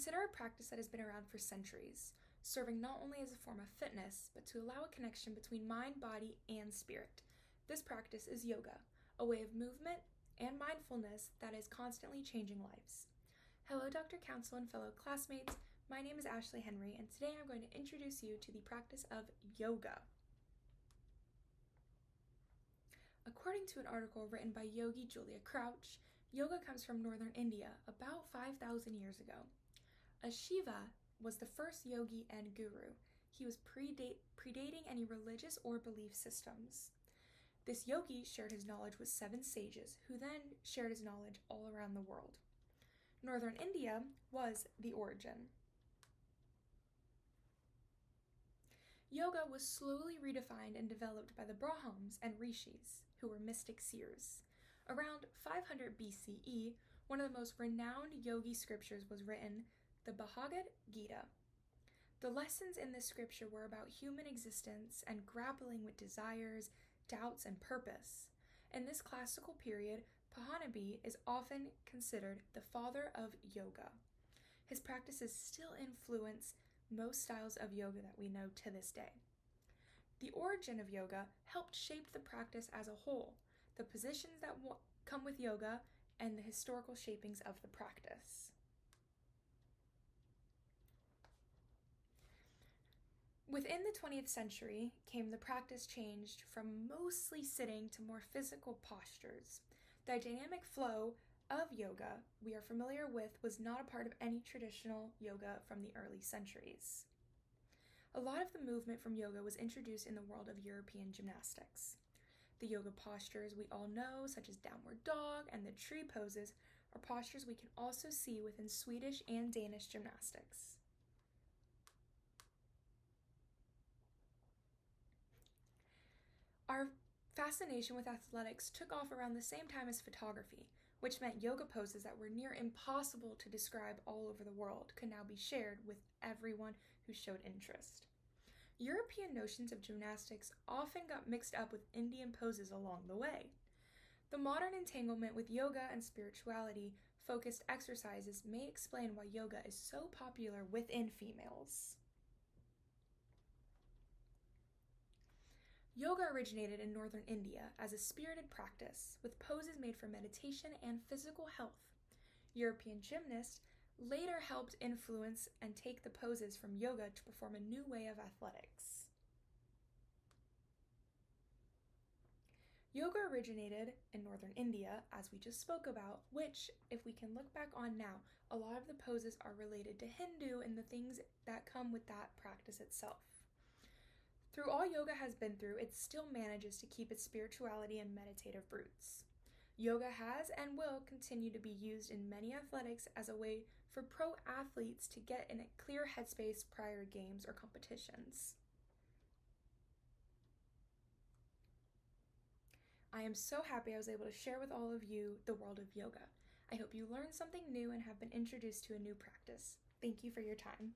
Consider a practice that has been around for centuries, serving not only as a form of fitness, but to allow a connection between mind, body, and spirit. This practice is yoga, a way of movement and mindfulness that is constantly changing lives. Hello, Dr. Council and fellow classmates. My name is Ashley Henry, and today I'm going to introduce you to the practice of yoga. According to an article written by Yogi Julia Crouch, yoga comes from northern India about 5,000 years ago. A Shiva was the first yogi and guru. He was predating any religious or belief systems. This yogi shared his knowledge with 7 sages, who then shared his knowledge all around the world. Northern India was the origin. Yoga was slowly redefined and developed by the Brahmins and Rishis, who were mystic seers. Around 500 BCE, one of the most renowned yogi scriptures was written, the Bhagavad Gita. The lessons in this scripture were about human existence and grappling with desires, doubts, and purpose. In this classical period, Patanjali is often considered the father of yoga. His practices still influence most styles of yoga that we know to this day. The origin of yoga helped shape the practice as a whole, the positions that come with yoga, and the historical shapings of the practice. Within the 20th century came the practice changed from mostly sitting to more physical postures. The dynamic flow of yoga we are familiar with was not a part of any traditional yoga from the early centuries. A lot of the movement from yoga was introduced in the world of European gymnastics. The yoga postures we all know, such as downward dog and the tree poses, are postures we can also see within Swedish and Danish gymnastics. Our fascination with athletics took off around the same time as photography, which meant yoga poses that were near impossible to describe all over the world could now be shared with everyone who showed interest. European notions of gymnastics often got mixed up with Indian poses along the way. The modern entanglement with yoga and spirituality-focused exercises may explain why yoga is so popular within females. Yoga originated in northern India as a spirited practice, with poses made for meditation and physical health. European gymnasts later helped influence and take the poses from yoga to perform a new way of athletics. Yoga originated in northern India, as we just spoke about, which, if we can look back on now, a lot of the poses are related to Hindu and the things that come with that practice itself. Through all yoga has been through, it still manages to keep its spirituality and meditative roots. Yoga has and will continue to be used in many athletics as a way for pro athletes to get in a clear headspace prior to games or competitions. I am so happy I was able to share with all of you the world of yoga. I hope you learned something new and have been introduced to a new practice. Thank you for your time.